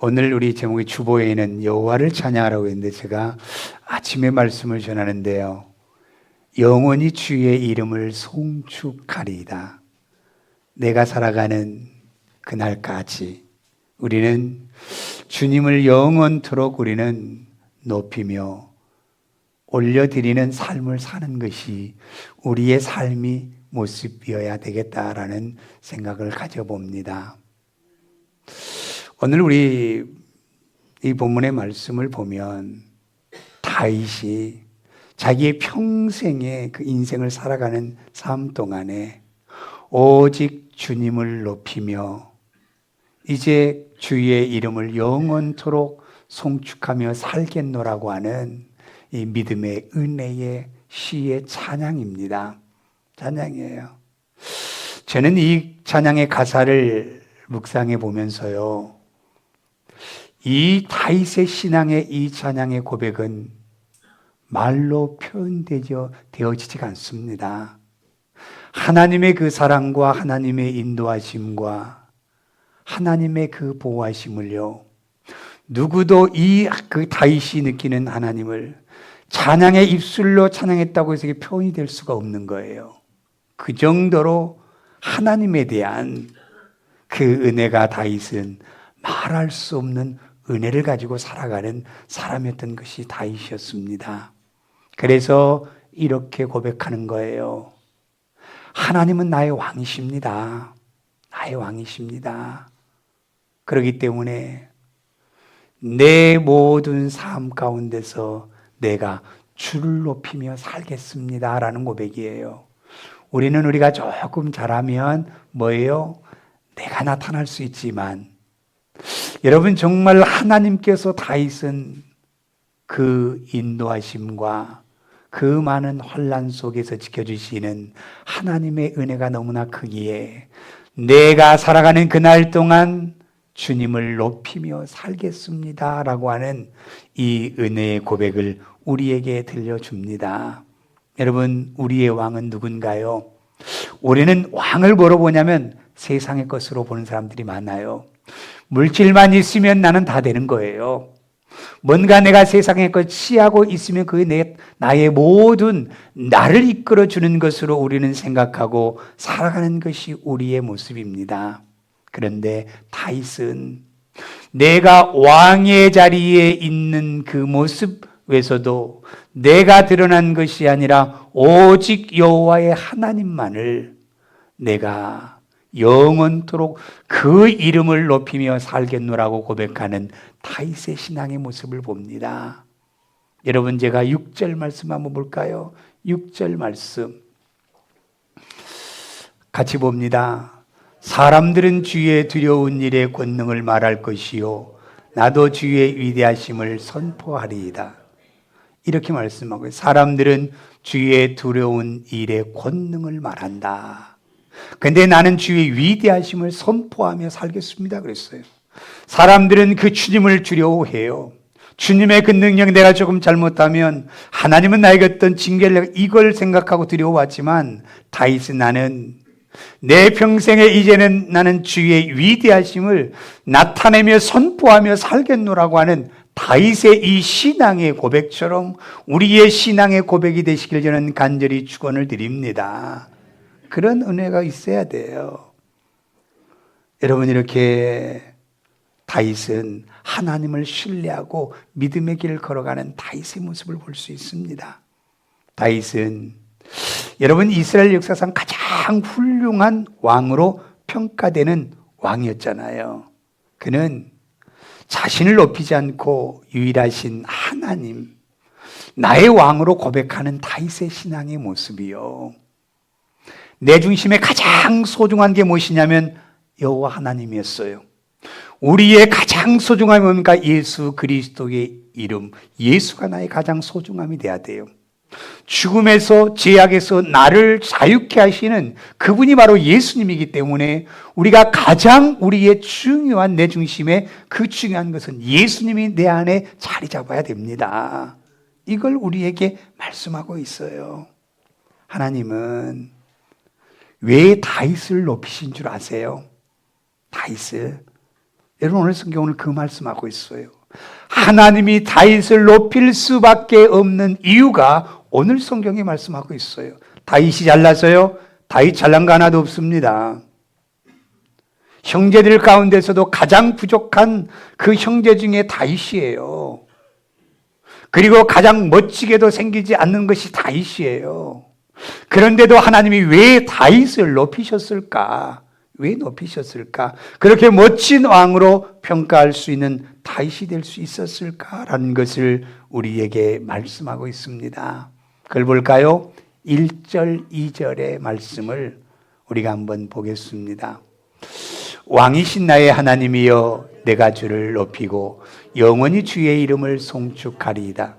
오늘 우리 제목이 주보에는 여호와를 찬양하라고 했는데 제가 아침에 말씀을 전하는데요. 영원히 주의 이름을 송축하리이다. 내가 살아가는 그날까지 우리는 주님을 영원토록 우리는 높이며 올려드리는 삶을 사는 것이 우리의 삶이 모습이어야 되겠다라는 생각을 가져봅니다. 오늘 우리 이 본문의 말씀을 보면 다윗이 자기의 평생의 그 인생을 살아가는 삶 동안에 오직 주님을 높이며 이제 주의 이름을 영원토록 송축하며 살겠노라고 하는 이 믿음의 은혜의 시의 찬양입니다. 찬양이에요. 저는 이 찬양의 가사를 묵상해 보면서요, 이 다윗의 신앙의 이 찬양의 고백은 말로 표현되어지지가 않습니다. 하나님의 그 사랑과 하나님의 인도하심과 하나님의 그 보호하심을요, 누구도 그 다윗이 느끼는 하나님을 찬양의 입술로 찬양했다고 해서 이게 표현이 될 수가 없는 거예요. 그 정도로 하나님에 대한 그 은혜가 다윗은 말할 수 없는 은혜를 가지고 살아가는 사람이었던 것이 다윗이었습니다. 그래서 이렇게 고백하는 거예요. 하나님은 나의 왕이십니다. 나의 왕이십니다. 그렇기 때문에 내 모든 삶 가운데서 내가 주를 높이며 살겠습니다 라는 고백이에요. 우리가 조금 잘하면 뭐예요? 내가 나타날 수 있지만 여러분, 정말 하나님께서 다윗은 그 인도하심과 그 많은 혼란 속에서 지켜주시는 하나님의 은혜가 너무나 크기에 내가 살아가는 그날 동안 주님을 높이며 살겠습니다 라고 하는 이 은혜의 고백을 우리에게 들려줍니다. 여러분, 우리의 왕은 누군가요? 우리는 왕을 뭐로 보냐면 세상의 것으로 보는 사람들이 많아요. 물질만 있으면 나는 다 되는 거예요. 뭔가 내가 세상의 것 취하고 있으면 그게 나의 모든 나를 이끌어주는 것으로 우리는 생각하고 살아가는 것이 우리의 모습입니다. 그런데 다윗은 내가 왕의 자리에 있는 그 모습에서도 내가 드러난 것이 아니라 오직 여호와의 하나님만을 내가 영원토록 그 이름을 높이며 살겠노라고 고백하는 다윗의 신앙의 모습을 봅니다. 여러분, 제가 6절 말씀 한번 볼까요? 6절 말씀 같이 봅니다. 사람들은 주의 두려운 일의 권능을 말할 것이요 나도 주의 위대하심을 선포하리이다. 이렇게 말씀하고, 사람들은 주의 두려운 일의 권능을 말한다. 근데 나는 주의 위대하심을 선포하며 살겠습니다 그랬어요. 사람들은 그 주님을 두려워해요. 주님의 그 능력, 내가 조금 잘못하면 하나님은 나에게 어떤 징계를, 이걸 생각하고 두려워하지만 다윗은 나는 내 평생에 이제는 나는 주의 위대하심을 나타내며 선포하며 살겠노라고 하는 다윗의 이 신앙의 고백처럼 우리의 신앙의 고백이 되시길 저는 간절히 축원을 드립니다. 그런 은혜가 있어야 돼요. 여러분, 이렇게 다윗은 하나님을 신뢰하고 믿음의 길을 걸어가는 다윗의 모습을 볼 수 있습니다. 다윗은 여러분, 이스라엘 역사상 가장 훌륭한 왕으로 평가되는 왕이었잖아요. 그는 자신을 높이지 않고 유일하신 하나님, 나의 왕으로 고백하는 다윗의 신앙의 모습이요, 내 중심에 가장 소중한 게 무엇이냐면 여호와 하나님이었어요. 우리의 가장 소중함이 뭡니까? 예수 그리스도의 이름, 예수가 나의 가장 소중함이 돼야 돼요. 죽음에서, 죄악에서 나를 자유케 하시는 그분이 바로 예수님이기 때문에 우리가 가장 우리의 중요한, 내 중심에 그 중요한 것은 예수님이 내 안에 자리 잡아야 됩니다. 이걸 우리에게 말씀하고 있어요. 하나님은 왜 다윗을 높이신 줄 아세요? 다윗을, 여러분 오늘 성경은 그 말씀하고 있어요. 하나님이 다윗을 높일 수밖에 없는 이유가 오늘 성경이 말씀하고 있어요. 다윗이 잘나서요? 다윗 잘난 거 하나도 없습니다. 형제들 가운데서도 가장 부족한 그 형제 중에 다윗이에요. 그리고 가장 멋지게도 생기지 않는 것이 다윗이에요. 그런데도 하나님이 왜 다윗을 높이셨을까? 왜 높이셨을까? 그렇게 멋진 왕으로 평가할 수 있는 다윗이 될 수 있었을까라는 것을 우리에게 말씀하고 있습니다. 그걸 볼까요? 1절, 2절의 말씀을 우리가 한번 보겠습니다. 왕이신 나의 하나님이여 내가 주를 높이고 영원히 주의 이름을 송축하리이다.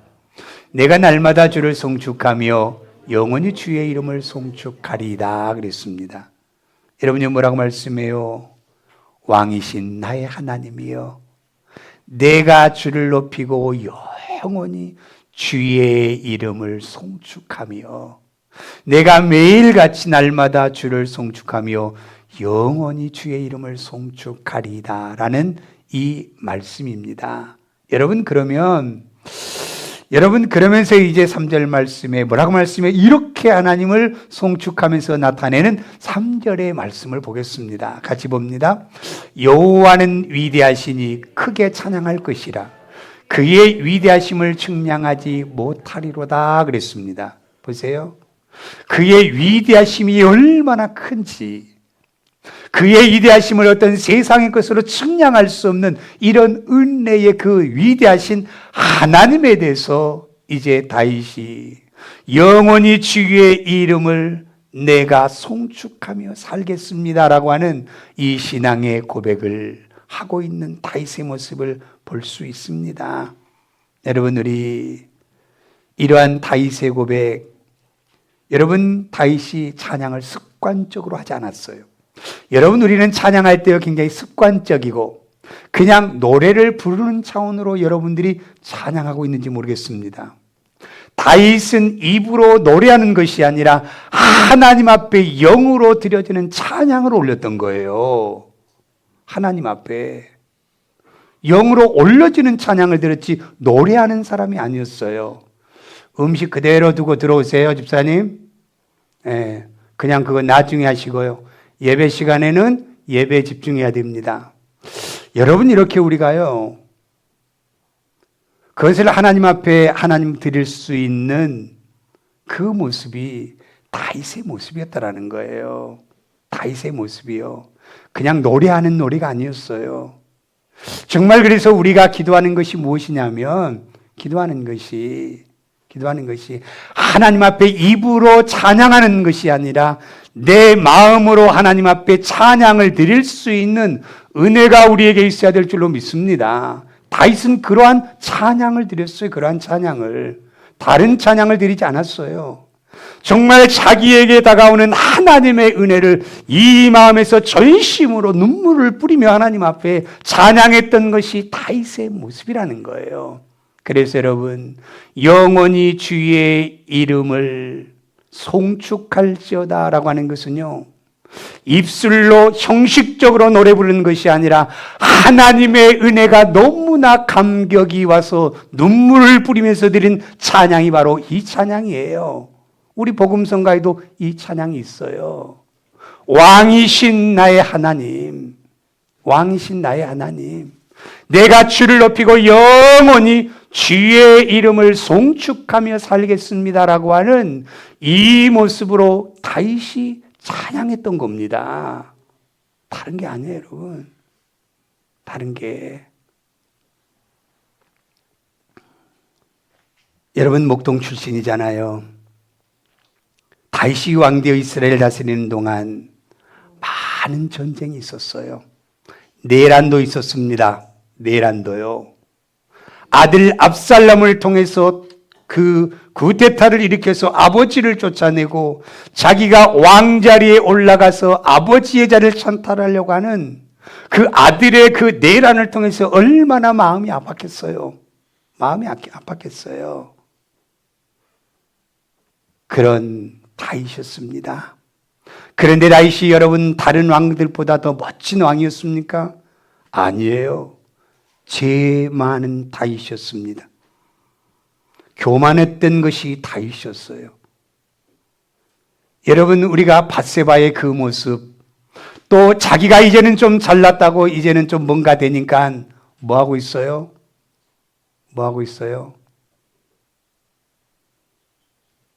내가 날마다 주를 송축하며 영원히 주의 이름을 송축하리이다 그랬습니다. 여러분이 뭐라고 말씀해요? 왕이신 나의 하나님이여 내가 주를 높이고 영원히 주의 이름을 송축하며 내가 매일같이 날마다 주를 송축하며 영원히 주의 이름을 송축하리이다 라는 이 말씀입니다. 여러분 그러면서 이제 3절 말씀에 뭐라고 말씀해? 이렇게 하나님을 송축하면서 나타내는 3절의 말씀을 보겠습니다. 같이 봅니다. 여호와는 위대하시니 크게 찬양할 것이라 그의 위대하심을 측량하지 못하리로다 그랬습니다. 보세요. 그의 위대하심이 얼마나 큰지, 그의 위대하심을 어떤 세상의 것으로 측량할 수 없는 이런 은혜의 그 위대하신 하나님에 대해서 이제 다윗이 영원히 주의 이름을 내가 송축하며 살겠습니다라고 하는 이 신앙의 고백을 하고 있는 다윗의 모습을 볼 수 있습니다. 여러분 우리 이러한 다윗의 고백, 여러분 다윗이 찬양을 습관적으로 하지 않았어요. 여러분 우리는 찬양할 때 굉장히 습관적이고 그냥 노래를 부르는 차원으로 여러분들이 찬양하고 있는지 모르겠습니다. 다윗은 입으로 노래하는 것이 아니라 하나님 앞에 영으로 드려지는 찬양을 올렸던 거예요. 하나님 앞에 영으로 올려지는 찬양을 드렸지 노래하는 사람이 아니었어요. 음식 그대로 두고 들어오세요, 집사님. 예, 그냥 그거 나중에 하시고요. 예배 시간에는 예배에 집중해야 됩니다. 여러분 이렇게 우리가요 그것을 하나님 앞에 하나님 드릴 수 있는 그 모습이 다윗의 모습이었다라는 거예요. 다윗의 모습이요. 그냥 노래하는 노래가 아니었어요. 정말 그래서 우리가 기도하는 것이 무엇이냐면 기도하는 것이 하나님 앞에 입으로 찬양하는 것이 아니라 내 마음으로 하나님 앞에 찬양을 드릴 수 있는 은혜가 우리에게 있어야 될 줄로 믿습니다. 다윗은 그러한 찬양을 드렸어요. 그러한 찬양을. 다른 찬양을 드리지 않았어요. 정말 자기에게 다가오는 하나님의 은혜를 이 마음에서 전심으로 눈물을 뿌리며 하나님 앞에 찬양했던 것이 다윗의 모습이라는 거예요. 그래서 여러분 영원히 주의 이름을 송축할지어다 라고 하는 것은요 입술로 형식적으로 노래 부르는 것이 아니라 하나님의 은혜가 너무나 감격이 와서 눈물을 뿌리면서 드린 찬양이 바로 이 찬양이에요. 우리 복음성가에도 이 찬양이 있어요. 왕이신 나의 하나님, 왕이신 나의 하나님, 내가 주를 높이고 영원히 주의 이름을 송축하며 살겠습니다라고 하는 이 모습으로 다윗이 찬양했던 겁니다. 다른 게 아니에요, 여러분. 다른 게. 여러분 목동 출신이잖아요. 다윗이 왕되어 이스라엘을 다스리는 동안 많은 전쟁이 있었어요. 내란도 있었습니다. 내란도요. 아들 압살롬을 통해서 그 구테타를 일으켜서 아버지를 쫓아내고 자기가 왕자리에 올라가서 아버지의 자리를 찬탈하려고 하는 그 아들의 그 내란을 통해서 얼마나 마음이 아팠겠어요. 마음이 아팠겠어요. 그런 다윗이었습니다. 그런데 다윗이 여러분 다른 왕들보다 더 멋진 왕이었습니까? 아니에요. 죄 많은 다윗이었습니다. 교만했던 것이 다윗이었어요. 여러분, 우리가 밧세바의 그 모습, 또 자기가 이제는 좀 잘났다고 이제는 좀 뭔가 되니까 뭐 하고 있어요? 뭐 하고 있어요?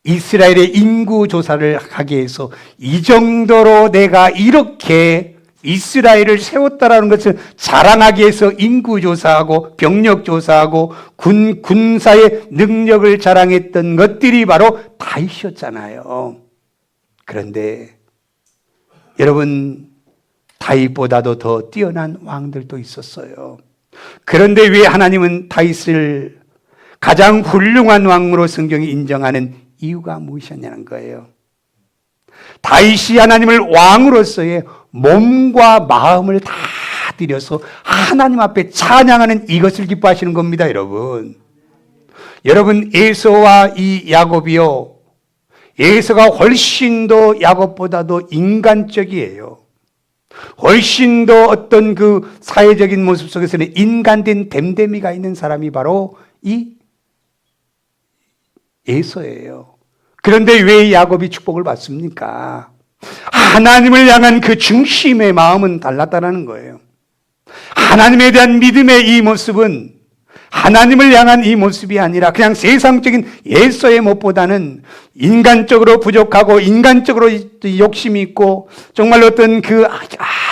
이스라엘의 인구 조사를 하게 해서 이 정도로 내가 이렇게 이스라엘을 세웠다라는 것을 자랑하기 위해서 인구 조사하고 병력 조사하고 군사의 능력을 자랑했던 것들이 바로 다윗이었잖아요. 그런데 여러분, 다윗보다도 더 뛰어난 왕들도 있었어요. 그런데 왜 하나님은 다윗을 가장 훌륭한 왕으로 성경이 인정하는 이유가 무엇이었냐는 거예요. 다윗이 하나님을 왕으로서의 몸과 마음을 다 들여서 하나님 앞에 찬양하는 이것을 기뻐하시는 겁니다, 여러분. 여러분, 에서와 이 야곱이요, 에서가 훨씬 더 야곱보다도 인간적이에요. 훨씬 더 어떤 그 사회적인 모습 속에서는 인간된 댐댐이가 있는 사람이 바로 이 에서예요. 그런데 왜 야곱이 축복을 받습니까? 하나님을 향한 그 중심의 마음은 달랐다는 거예요. 하나님에 대한 믿음의 이 모습은 하나님을 향한 이 모습이 아니라 그냥 세상적인 에서의 모습보다는 인간적으로 부족하고 인간적으로 욕심이 있고 정말 어떤 그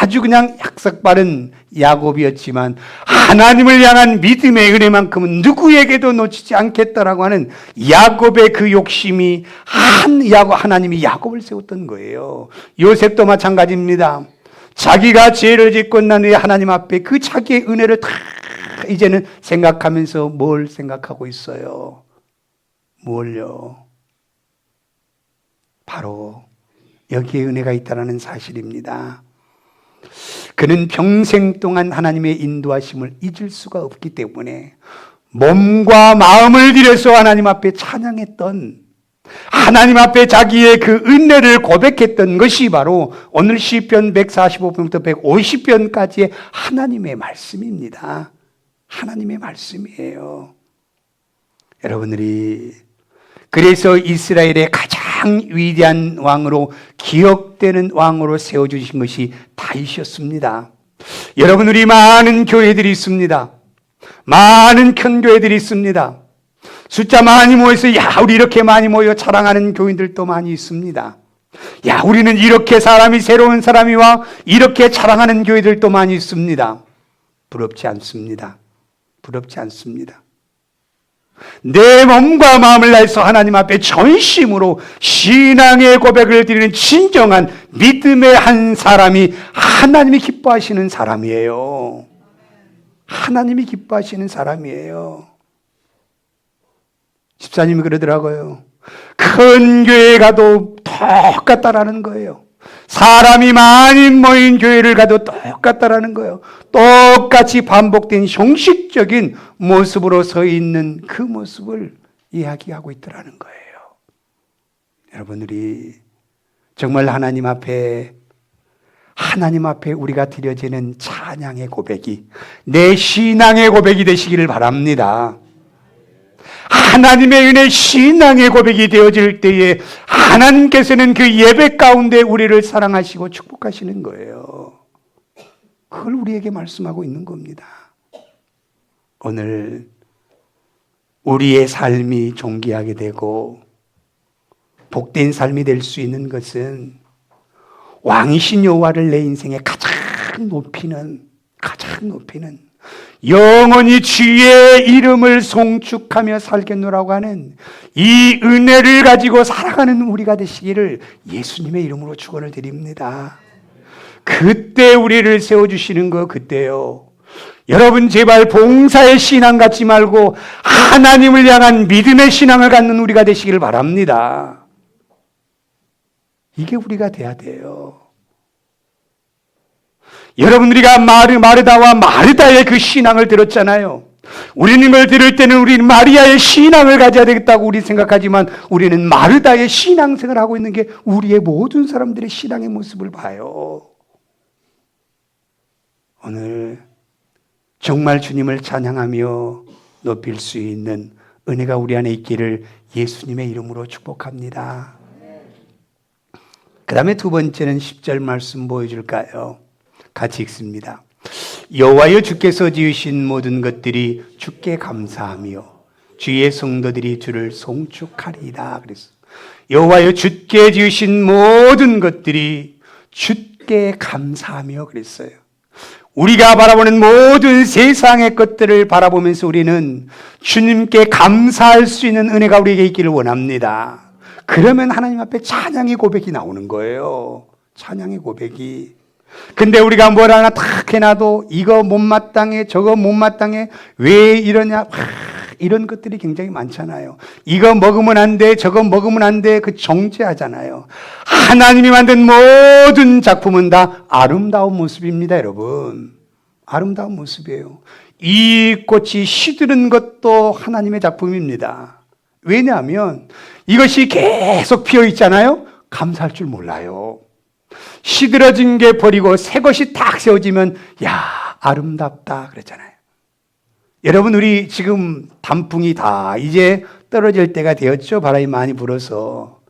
아주 그냥 약삭빠른 야곱이었지만 하나님을 향한 믿음의 은혜만큼은 누구에게도 놓치지 않겠다라고 하는 야곱의 그 욕심이 하나님이 야곱을 세웠던 거예요. 요셉도 마찬가지입니다. 자기가 죄를 짓고 난 후에 하나님 앞에 그 자기의 은혜를 다 이제는 생각하면서 뭘 생각하고 있어요? 뭘요? 바로 여기에 은혜가 있다는 사실입니다. 그는 평생 동안 하나님의 인도하심을 잊을 수가 없기 때문에 몸과 마음을 들여서 하나님 앞에 찬양했던, 하나님 앞에 자기의 그 은혜를 고백했던 것이 바로 오늘 시편 145편부터 150편까지의 하나님의 말씀입니다. 하나님의 말씀이에요. 여러분들이 그래서 이스라엘의 가장 위대한 왕으로 기억되는 왕으로 세워주신 것이 다윗이었습니다. 여러분, 우리 많은 교회들이 있습니다. 많은 큰 교회들이 있습니다. 숫자 많이 모여서 우리 이렇게 많이 모여 자랑하는 교인들도 많이 있습니다. 우리는 이렇게 사람이 새로운 사람이 와 이렇게 자랑하는 교회들도 많이 있습니다. 부럽지 않습니다. 부럽지 않습니다. 내 몸과 마음을 다해서 하나님 앞에 전심으로 신앙의 고백을 드리는 진정한 믿음의 한 사람이 하나님이 기뻐하시는 사람이에요. 하나님이 기뻐하시는 사람이에요. 집사님이 그러더라고요. 큰 교회 가도 똑같다라는 거예요. 사람이 많이 모인 교회를 가도 똑같다라는 거예요. 똑같이 반복된 형식적인 모습으로 서 있는 그 모습을 이야기하고 있더라는 거예요. 여러분들이 정말 하나님 앞에 우리가 드려지는 찬양의 고백이 내 신앙의 고백이 되시기를 바랍니다. 하나님의 은혜 신앙의 고백이 되어질 때에 하나님께서는 그 예배 가운데 우리를 사랑하시고 축복하시는 거예요. 그걸 우리에게 말씀하고 있는 겁니다. 오늘 우리의 삶이 존귀하게 되고 복된 삶이 될 수 있는 것은 왕이신 여호와를 내 인생에 가장 높이는 영원히 주의 이름을 송축하며 살겠노라고 하는 이 은혜를 가지고 살아가는 우리가 되시기를 예수님의 이름으로 축원을 드립니다. 그때 우리를 세워주시는 거 그때요. 여러분, 제발 봉사의 신앙 갖지 말고 하나님을 향한 믿음의 신앙을 갖는 우리가 되시기를 바랍니다. 이게 우리가 돼야 돼요. 여러분들이가 마르다와 마르다의 그 신앙을 들었잖아요. 우리는 이걸 들을 때는 우리는 마리아의 신앙을 가져야 되겠다고 우리 생각하지만 우리는 마르다의 신앙생활을 하고 있는 게 우리의 모든 사람들의 신앙의 모습을 봐요. 오늘 정말 주님을 찬양하며 높일 수 있는 은혜가 우리 안에 있기를 예수님의 이름으로 축복합니다. 그 다음에 두 번째는 10절 말씀 보여줄까요? 같이 읽습니다. 여호와여 주께서 지으신 모든 것들이 주께 감사하며 주의 성도들이 주를 송축하리이다. 그랬어. 여호와여 주께 지으신 모든 것들이 주께 감사하며 그랬어요. 우리가 바라보는 모든 세상의 것들을 바라보면서 우리는 주님께 감사할 수 있는 은혜가 우리에게 있기를 원합니다. 그러면 하나님 앞에 찬양의 고백이 나오는 거예요. 찬양의 고백이. 근데 우리가 뭘 하나 탁 해놔도 이거 못마땅해, 저거 못마땅해, 왜 이러냐, 이런 것들이 굉장히 많잖아요. 이거 먹으면 안 돼, 저거 먹으면 안 돼, 그 정죄하잖아요. 하나님이 만든 모든 작품은 다 아름다운 모습입니다, 여러분. 아름다운 모습이에요. 이 꽃이 시드는 것도 하나님의 작품입니다. 왜냐하면 이것이 계속 피어 있잖아요. 감사할 줄 몰라요. 시들어진 게 버리고 새 것이 딱 세워지면 야, 아름답다 그랬잖아요. 여러분, 우리 지금 단풍이 다 이제 떨어질 때가 되었죠. 바람이 많이 불어서.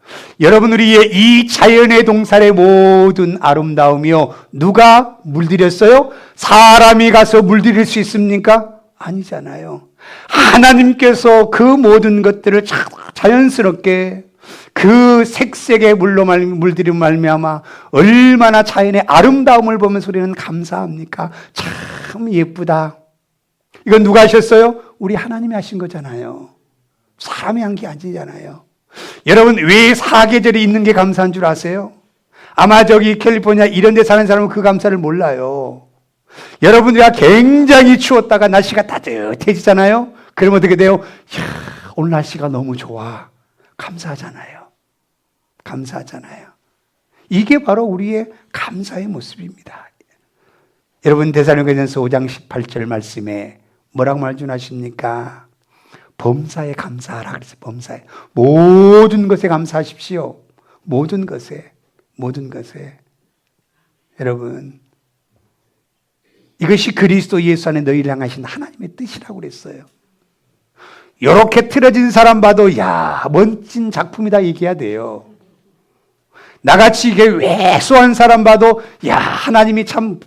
여러분, 우리의 이 자연의 동산의 모든 아름다움이요, 누가 물들였어요? 사람이 가서 물들일 수 있습니까? 아니잖아요. 하나님께서 그 모든 것들을 자연스럽게 그 색색의 물로 물들인 말미암아 얼마나 자연의 아름다움을 보면서 우리는 감사합니까? 참 예쁘다. 이건 누가 하셨어요? 우리 하나님이 하신 거잖아요. 사람이 한 게 아니잖아요. 여러분, 왜 사계절이 있는 게 감사한 줄 아세요? 아마 저기 캘리포니아 이런 데 사는 사람은 그 감사를 몰라요. 여러분들이 굉장히 추웠다가 날씨가 따뜻해지잖아요. 그러면 어떻게 돼요? 이야, 오늘 날씨가 너무 좋아. 감사하잖아요. 감사하잖아요. 이게 바로 우리의 감사의 모습입니다. 여러분, 데살로니가전서 5장 18절 말씀에 뭐라고 말씀하십니까? 범사에 감사하라 그랬어요. 범사에. 모든 것에 감사하십시오. 모든 것에. 모든 것에. 여러분, 이것이 그리스도 예수 안에 너희를 향하신 하나님의 뜻이라고 그랬어요. 이렇게 틀어진 사람 봐도 야, 멋진 작품이다 얘기해야 돼요. 나같이 이게 왜소한 사람 봐도 야, 하나님이 참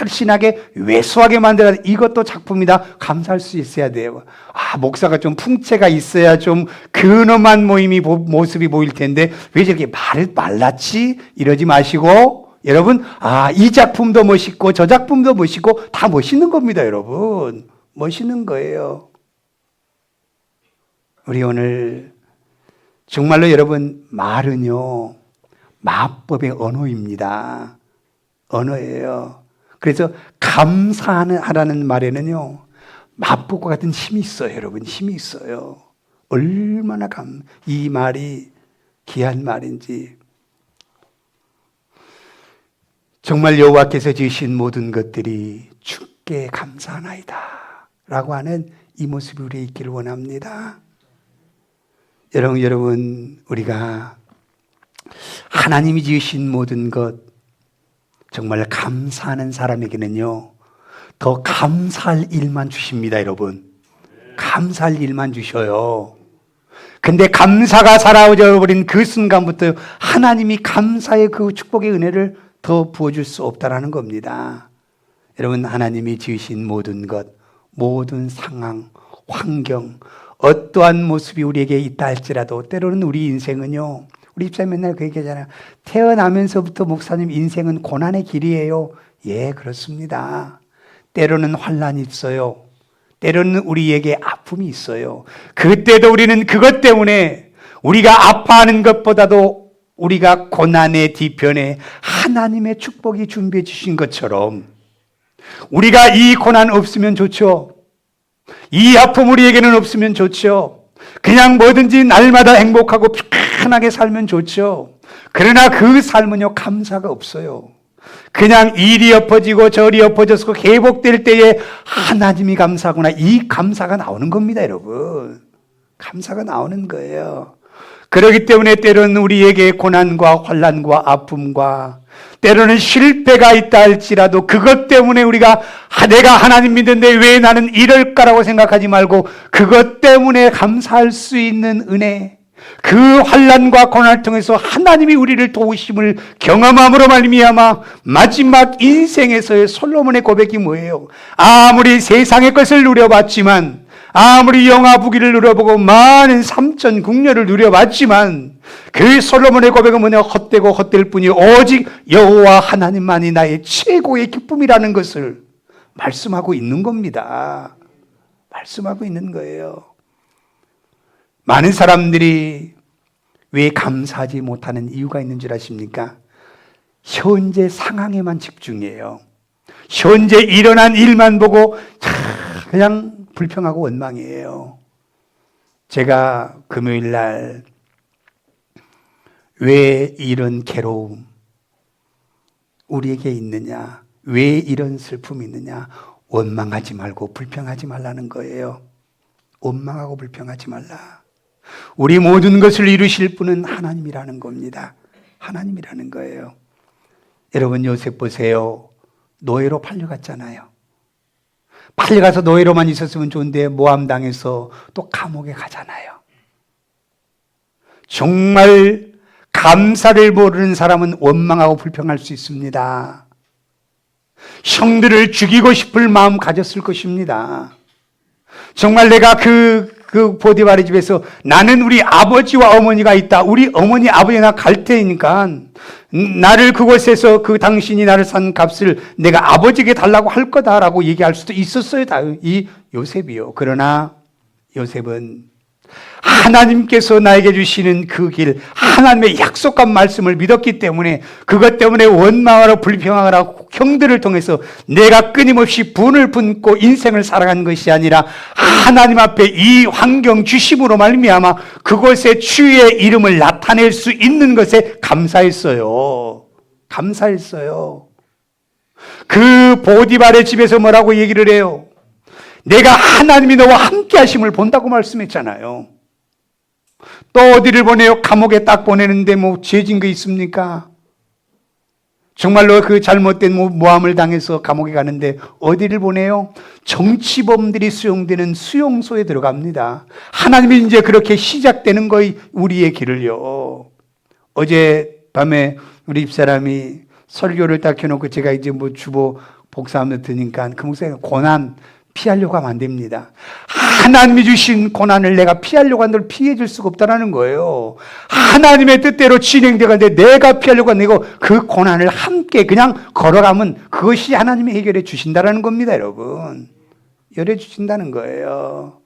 신하게 왜소하게 만들어 이것도 작품이다. 감사할 수 있어야 돼요. 아, 목사가 좀 풍채가 있어야 좀 근엄한 모습이 보일 텐데 왜 저렇게 말랐지? 이러지 마시고 여러분, 아, 이 작품도 멋있고 저 작품도 멋있고 다 멋있는 겁니다, 여러분. 멋있는 거예요. 우리 오늘 정말로 여러분, 말은요, 마법의 언어입니다. 언어예요. 그래서 감사하라는 말에는요, 마법과 같은 힘이 있어요, 여러분. 힘이 있어요. 얼마나 이 말이 귀한 말인지. 정말 여호와께서 지으신 모든 것들이 주께 감사하나이다 라고 하는 이 모습이 우리에 있기를 원합니다. 여러분, 우리가 하나님이 지으신 모든 것 정말 감사하는 사람에게는요, 더 감사할 일만 주십니다, 여러분. 감사할 일만 주셔요. 근데 감사가 사라져 버린 그 순간부터 하나님이 감사의 그 축복의 은혜를 더 부어줄 수 없다라는 겁니다. 여러분, 하나님이 지으신 모든 것, 모든 상황, 환경, 어떠한 모습이 우리에게 있다 할지라도 때로는 우리 인생은요, 우리 집사님 맨날 그 얘기하잖아요. 태어나면서부터 목사님 인생은 고난의 길이에요. 예, 그렇습니다. 때로는 환난이 있어요. 때로는 우리에게 아픔이 있어요. 그때도 우리는 그것 때문에 우리가 아파하는 것보다도 우리가 고난의 뒤편에 하나님의 축복이 준비해 주신 것처럼 우리가 이 고난 없으면 좋죠. 이 아픔 우리에게는 없으면 좋죠. 그냥 뭐든지 날마다 행복하고 편하게 살면 좋죠. 그러나 그 삶은요, 감사가 없어요. 그냥 일이 엎어지고 저리 엎어져서 회복될 때에 하나님이 감사하구나, 이 감사가 나오는 겁니다, 여러분. 감사가 나오는 거예요. 그렇기 때문에 때로는 우리에게 고난과 환난과 아픔과 때로는 실패가 있다 할지라도 그것 때문에 우리가 내가 하나님 믿는데 왜 나는 이럴까라고 생각하지 말고 그것 때문에 감사할 수 있는 은혜, 그 환난과 고난을 통해서 하나님이 우리를 도우심을 경험함으로 말미암아 마지막 인생에서의 솔로몬의 고백이 뭐예요? 아무리 세상의 것을 누려봤지만, 아무리 영화부기를 누려보고 많은 삼천 궁녀를 누려봤지만 그 솔로몬의 고백은 뭐냐? 헛되고 헛될 뿐이 오직 여호와 하나님만이 나의 최고의 기쁨이라는 것을 말씀하고 있는 겁니다. 말씀하고 있는 거예요. 많은 사람들이 왜 감사하지 못하는 이유가 있는 줄 아십니까? 현재 상황에만 집중해요. 현재 일어난 일만 보고 그냥 불평하고 원망이에요. 제가 금요일 날 왜 이런 괴로움 우리에게 있느냐, 왜 이런 슬픔이 있느냐, 원망하지 말고 불평하지 말라는 거예요. 원망하고 불평하지 말라. 우리 모든 것을 이루실 분은 하나님이라는 겁니다. 하나님이라는 거예요. 여러분, 요셉 보세요. 노예로 팔려갔잖아요. 팔려가서 노예로만 있었으면 좋은데 모함당해서 또 감옥에 가잖아요. 정말 감사를 모르는 사람은 원망하고 불평할 수 있습니다. 형들을 죽이고 싶을 마음 가졌을 것입니다. 정말 내가 그 보디발의 집에서 나는 우리 아버지와 어머니가 있다. 우리 어머니 아버지나 갈 테니까 나를 그곳에서 그 당신이 나를 산 값을 내가 아버지에게 달라고 할 거다라고 얘기할 수도 있었어요. 이 요셉이요. 그러나 요셉은 하나님께서 나에게 주시는 그 길, 하나님의 약속한 말씀을 믿었기 때문에 그것 때문에 원망하고 불평하고 형들을 통해서 내가 끊임없이 분을 품고 인생을 살아간 것이 아니라 하나님 앞에 이 환경 주심으로 말미암아 그곳에 주의 이름을 나타낼 수 있는 것에 감사했어요. 감사했어요. 그 보디발의 집에서 뭐라고 얘기를 해요? 내가 하나님이 너와 함께 하심을 본다고 말씀했잖아요. 또 어디를 보내요? 감옥에 딱 보내는데 뭐 죄진 거 있습니까? 정말로 그 잘못된 모함을 당해서 감옥에 가는데 어디를 보내요? 정치범들이 수용되는 수용소에 들어갑니다. 하나님이 이제 그렇게 시작되는 거예요. 우리의 길을요. 어제 밤에 우리 집사람이 설교를 딱 켜놓고 제가 이제 뭐 주보 복사하면서 드니까 그 목사님 고난 피하려고 하면 안 됩니다. 하나님이 주신 고난을 내가 피하려고 한들 피해 줄 수가 없다는 거예요. 하나님의 뜻대로 진행되는데 내가 피하려고 하고 그 고난을 함께 그냥 걸어가면 그것이 하나님이 해결해 주신다는 겁니다. 여러분, 열해 주신다는 거예요.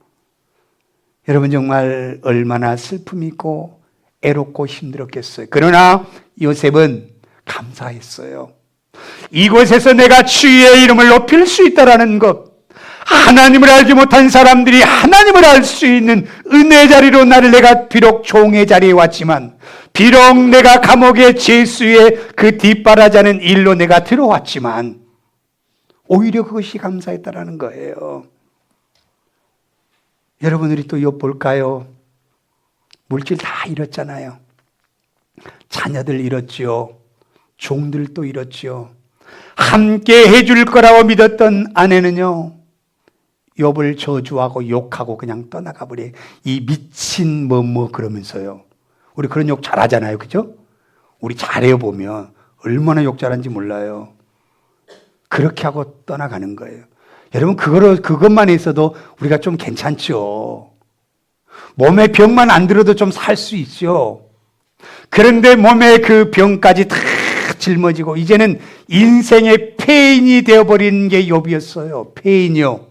여러분, 정말 얼마나 슬픔이 있고 애롭고 힘들었겠어요. 그러나 요셉은 감사했어요. 이곳에서 내가 주의 이름을 높일 수 있다는 것, 하나님을 알지 못한 사람들이 하나님을 알 수 있는 은혜의 자리로 나를, 내가 비록 종의 자리에 왔지만, 비록 내가 감옥의 죄수의 그 뒷바라지하는 일로 내가 들어왔지만 오히려 그것이 감사했다라는 거예요. 여러분, 우리 또 욥 볼까요? 물질 다 잃었잖아요. 자녀들 잃었지요. 종들도 잃었지요. 함께 해줄 거라고 믿었던 아내는요, 욥을 저주하고 욕하고 그냥 떠나가 버려. 이 미친 뭐 그러면서요. 우리 그런 욕 잘하잖아요, 그죠? 우리 잘해요. 보면 얼마나 욕 잘하는지 몰라요. 그렇게 하고 떠나가는 거예요. 여러분, 그것만 있어도 우리가 좀 괜찮죠. 몸에 병만 안 들어도 좀 살 수 있죠. 그런데 몸에 그 병까지 다 짊어지고 이제는 인생의 폐인이 되어버린 게 욥이었어요. 폐인이요.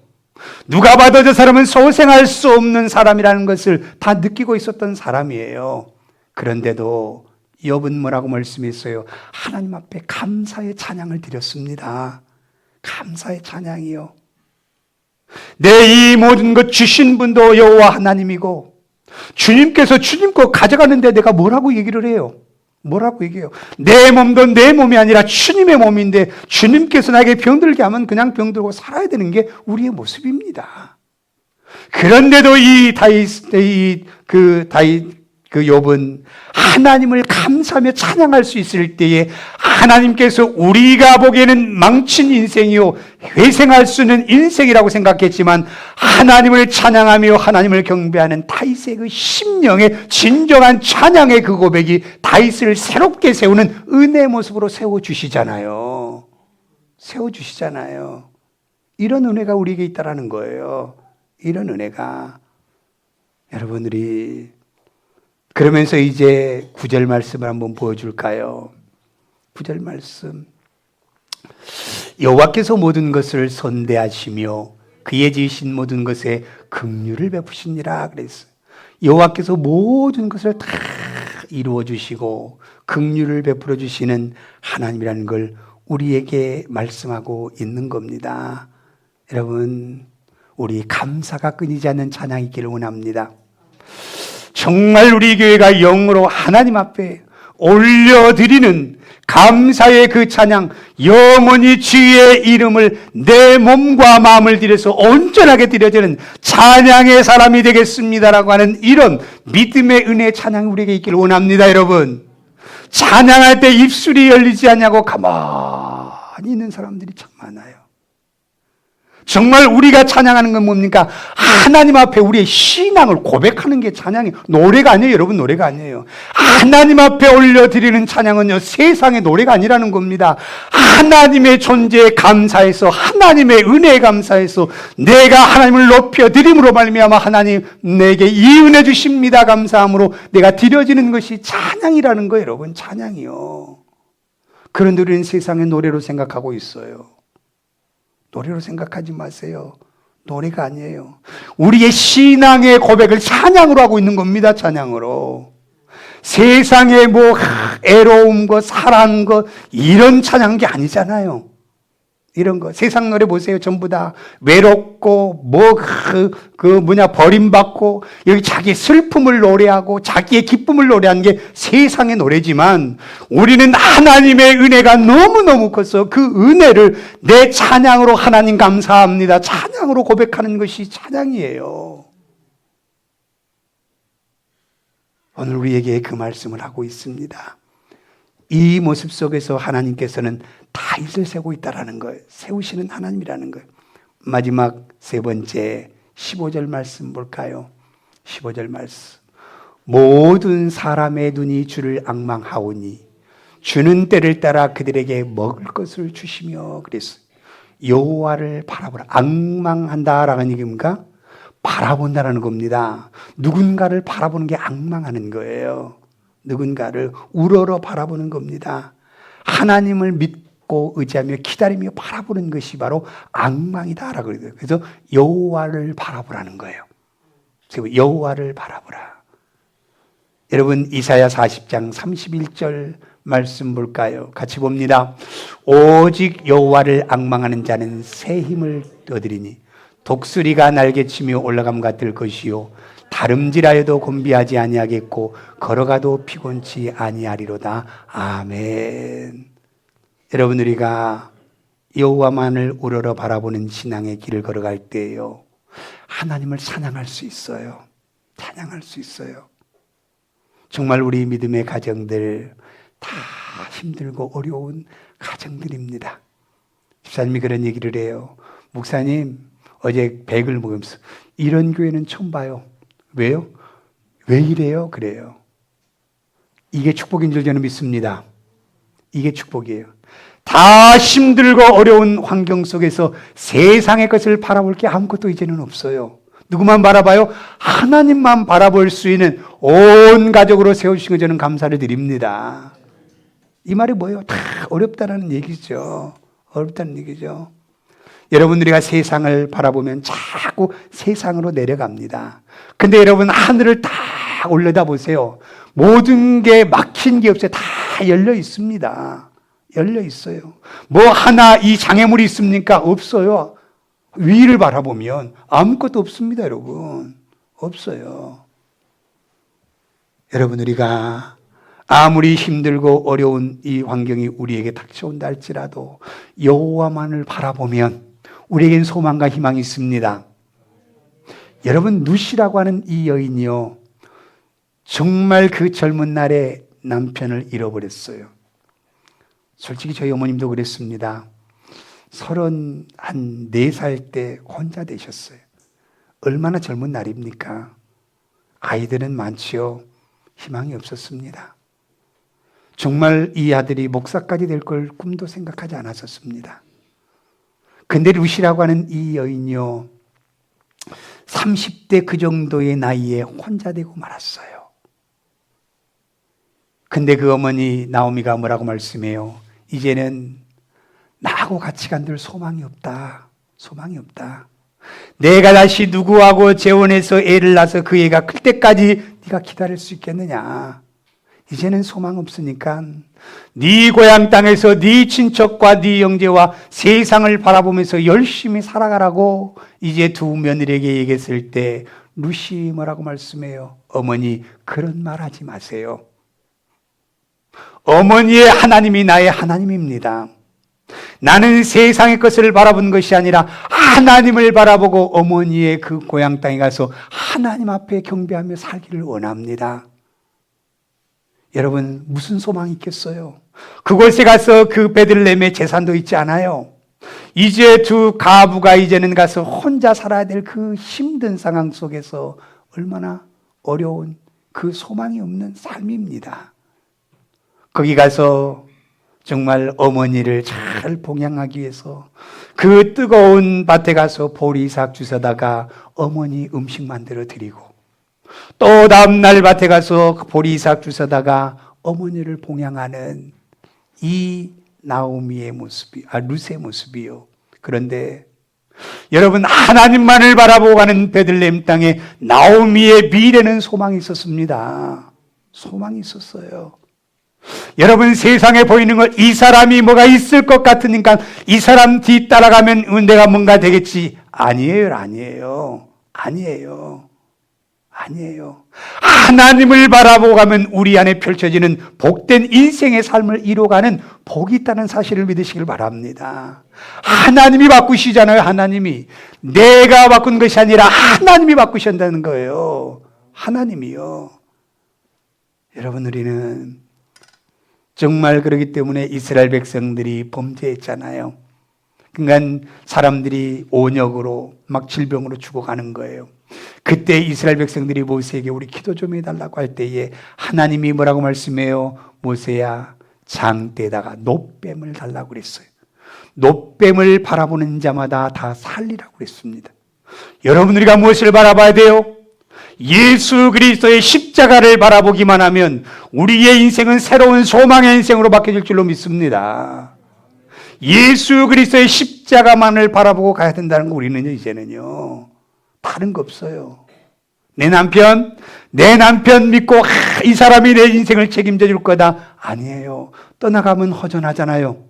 누가 봐도 저 사람은 소생할 수 없는 사람이라는 것을 다 느끼고 있었던 사람이에요. 그런데도 욥은 뭐라고 말씀했어요? 하나님 앞에 감사의 찬양을 드렸습니다. 감사의 찬양이요. 내 이 모든 것 주신 분도 여호와 하나님이고, 주님께서 주님 거 가져가는데 내가 뭐라고 얘기를 해요? 뭐라고 얘기해요? 내 몸도 내 몸이 아니라 주님의 몸인데 주님께서 나에게 병들게 하면 그냥 병들고 살아야 되는 게 우리의 모습입니다. 그런데도 이 다윗 그 욥은 하나님을 감사하며 찬양할 수 있을 때에 하나님께서 우리가 보기에는 망친 인생이요 회생할 수 있는 인생이라고 생각했지만 하나님을 찬양하며 하나님을 경배하는 다윗의 그 심령의 진정한 찬양의 그 고백이 다윗을 새롭게 세우는 은혜의 모습으로 세워주시잖아요. 세워주시잖아요. 이런 은혜가 우리에게 있다는 거예요. 이런 은혜가. 여러분들이 그러면서 이제 9절 말씀을 한번 보여줄까요? 9절 말씀. 여호와께서 모든 것을 선대하시며 그의 지으신 모든 것에 긍휼을 베푸시니라 그랬어요. 여호와께서 모든 것을 다 이루어 주시고 긍휼을 베풀어 주시는 하나님이라는 걸 우리에게 말씀하고 있는 겁니다. 여러분, 우리 감사가 끊이지 않는 찬양이 있기를 원합니다. 정말 우리 교회가 영으로 하나님 앞에 올려드리는 감사의 그 찬양, 영원히 주의 이름을 내 몸과 마음을 들여서 온전하게 드려지는 찬양의 사람이 되겠습니다라고 하는 이런 믿음의 은혜의 찬양이 우리에게 있기를 원합니다. 여러분, 찬양할 때 입술이 열리지 않냐고 가만히 있는 사람들이 참 많아요. 정말 우리가 찬양하는 건 뭡니까? 하나님 앞에 우리의 신앙을 고백하는 게 찬양이에요. 노래가 아니에요. 여러분, 노래가 아니에요. 하나님 앞에 올려드리는 찬양은요, 세상의 노래가 아니라는 겁니다. 하나님의 존재에 감사해서, 하나님의 은혜에 감사해서 내가 하나님을 높여드림으로 말미암아 하나님 내게 이 은혜 주십니다 감사함으로 내가 드려지는 것이 찬양이라는 거예요. 여러분, 찬양이요. 그런데 우리는 세상의 노래로 생각하고 있어요. 노래로 생각하지 마세요. 노래가 아니에요. 우리의 신앙의 고백을 찬양으로 하고 있는 겁니다. 찬양으로. 세상의 뭐 애로움 것, 사랑 것 이런 찬양한 게 아니잖아요. 이런 거 세상 노래 보세요. 전부 다 외롭고 뭐 버림받고 여기 자기 슬픔을 노래하고 자기의 기쁨을 노래하는 게 세상의 노래지만 우리는 하나님의 은혜가 너무너무 커서 그 은혜를 내 찬양으로 하나님 감사합니다. 찬양으로 고백하는 것이 찬양이에요. 오늘 우리에게 그 말씀을 하고 있습니다. 이 모습 속에서 하나님께서는 다윗을 세우고 있다는 거예요. 세우시는 하나님이라는 거예요. 마지막 세 번째 15절 말씀 볼까요? 15절 말씀. 모든 사람의 눈이 주를 앙망하오니 주는 때를 따라 그들에게 먹을 것을 주시며 그랬어요. 여호와를 바라보라. 앙망한다라는 얘기입니까? 바라본다라는 겁니다. 누군가를 바라보는 게 앙망하는 거예요. 누군가를 우러러 바라보는 겁니다. 하나님을 믿고 의지하며 기다리며 바라보는 것이 바로 앙망이다라고 그래요. 그래서 여호와를 바라보라는 거예요. 여호와를 바라보라. 여러분, 이사야 40장 31절 말씀 볼까요? 같이 봅니다. 오직 여호와를 앙망하는 자는 새 힘을 얻으리니 독수리가 날개치며 올라감 같을 것이요 다름질하여도 곤비하지 아니하겠고 걸어가도 피곤치 아니하리로다. 아멘. 여러분, 우리가 여호와만을 우러러 바라보는 신앙의 길을 걸어갈 때에요, 하나님을 찬양할 수 있어요. 찬양할 수 있어요. 정말 우리 믿음의 가정들 다 힘들고 어려운 가정들입니다. 집사님이 그런 얘기를 해요. 목사님, 어제 백을 먹으면서 이런 교회는 처음 봐요. 왜요? 왜 이래요? 그래요. 이게 축복인 줄 저는 믿습니다. 이게 축복이에요. 다 힘들고 어려운 환경 속에서 세상의 것을 바라볼 게 아무것도 이제는 없어요. 누구만 바라봐요? 하나님만 바라볼 수 있는 온 가족으로 세우신 거 저는 감사를 드립니다. 이 말이 뭐예요? 다 어렵다는 얘기죠. 어렵다는 얘기죠. 여러분들이가 세상을 바라보면 자꾸 세상으로 내려갑니다. 근데 여러분, 하늘을 다 올려다보세요. 모든 게 막힌 게 없어요. 다 열려 있습니다. 열려 있어요. 뭐 하나 이 장애물이 있습니까? 없어요. 위를 바라보면 아무것도 없습니다. 여러분, 없어요. 여러분, 우리가 아무리 힘들고 어려운 이 환경이 우리에게 닥쳐온다 할지라도 여호와만을 바라보면 우리에겐 소망과 희망이 있습니다. 여러분, 누시라고 하는 이 여인이요, 정말 그 젊은 날에 남편을 잃어버렸어요. 솔직히 저희 어머님도 그랬습니다. 34살 때 혼자 되셨어요. 얼마나 젊은 날입니까? 아이들은 많지요. 희망이 없었습니다. 정말 이 아들이 목사까지 될 걸 꿈도 생각하지 않았었습니다. 근데 루시라고 하는 이 여인이요, 30대 그 정도의 나이에 혼자 되고 말았어요. 근데 그 어머니 나오미가 뭐라고 말씀해요? 이제는 나하고 같이 간들 소망이 없다. 소망이 없다. 내가 다시 누구하고 재혼해서 애를 낳아서 그 애가 클 때까지 네가 기다릴 수 있겠느냐. 이제는 소망 없으니까 네 고향 땅에서 네 친척과 네 형제와 세상을 바라보면서 열심히 살아가라고 이제 두 며느리에게 얘기했을 때 루시 뭐라고 말씀해요? 어머니, 그런 말 하지 마세요. 어머니의 하나님이 나의 하나님입니다. 나는 세상의 것을 바라본 것이 아니라 하나님을 바라보고 어머니의 그 고향 땅에 가서 하나님 앞에 경배하며 살기를 원합니다. 여러분, 무슨 소망이 있겠어요? 그곳에 가서 그 베들레헴의 재산도 있지 않아요. 이제 두 가부가 이제는 가서 혼자 살아야 될 그 힘든 상황 속에서 얼마나 어려운 그 소망이 없는 삶입니다. 거기 가서 정말 어머니를 잘 봉양하기 위해서 그 뜨거운 밭에 가서 보리삭 주워다가 어머니 음식 만들어 드리고, 또 다음날 밭에 가서 보리삭 주워다가 어머니를 봉양하는 이 나오미의 모습이, 룻의 모습이요. 그런데 여러분, 하나님만을 바라보고 가는 베들레헴 땅에 나오미의 미래는 소망이 있었습니다. 소망이 있었어요. 여러분, 세상에 보이는 것, 이 사람이 뭐가 있을 것 같으니까 이 사람 뒤 따라가면 내가 뭔가 되겠지. 아니에요, 아니에요. 아니에요. 아니에요. 하나님을 바라보고 가면 우리 안에 펼쳐지는 복된 인생의 삶을 이루어가는 복이 있다는 사실을 믿으시길 바랍니다. 하나님이 바꾸시잖아요. 하나님이. 내가 바꾼 것이 아니라 하나님이 바꾸신다는 거예요. 하나님이요. 여러분, 우리는 정말 그렇기 때문에 이스라엘 백성들이 범죄했잖아요. 그러니까 사람들이 온역으로 막 질병으로 죽어가는 거예요. 그때 이스라엘 백성들이 모세에게 우리 기도 좀 해달라고 할 때에 하나님이 뭐라고 말씀해요? 모세야, 장대에다가 놋뱀을 달라고 그랬어요. 놋뱀을 바라보는 자마다 다 살리라고 그랬습니다. 여러분, 우리가 무엇을 바라봐야 돼요? 예수 그리스도의 십자가를 바라보기만 하면 우리의 인생은 새로운 소망의 인생으로 바뀌어질 줄로 믿습니다. 예수 그리스도의 십자가만을 바라보고 가야 된다는 거 우리는요, 이제는요. 다른 거 없어요. 내 남편 믿고 이 사람이 내 인생을 책임져 줄 거다. 아니에요. 떠나가면 허전하잖아요.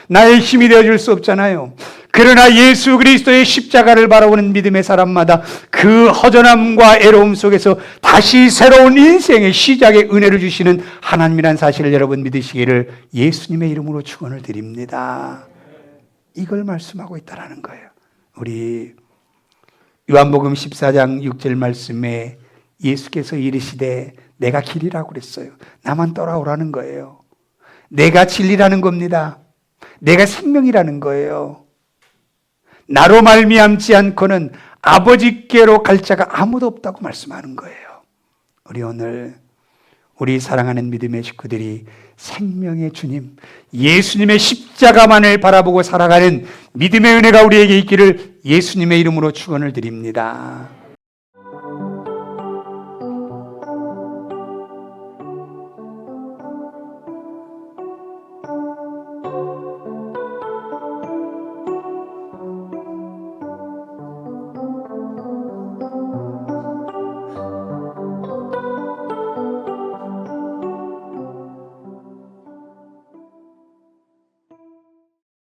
나의 힘이 되어줄 수 없잖아요. 그러나 예수 그리스도의 십자가를 바라보는 믿음의 사람마다 그 허전함과 애로움 속에서 다시 새로운 인생의 시작의 은혜를 주시는 하나님이라는 사실을 여러분 믿으시기를 예수님의 이름으로 축원을 드립니다. 이걸 말씀하고 있다라는 거예요. 우리 요한복음 14장 6절 말씀에 예수께서 이르시되 내가 길이라고 그랬어요. 나만 따라오라는 거예요. 내가 진리라는 겁니다. 내가 생명이라는 거예요. 나로 말미암지 않고는 아버지께로 갈 자가 아무도 없다고 말씀하는 거예요. 우리 오늘 우리 사랑하는 믿음의 식구들이 생명의 주님, 예수님의 십자가만을 바라보고 살아가는 믿음의 은혜가 우리에게 있기를 예수님의 이름으로 축원을 드립니다.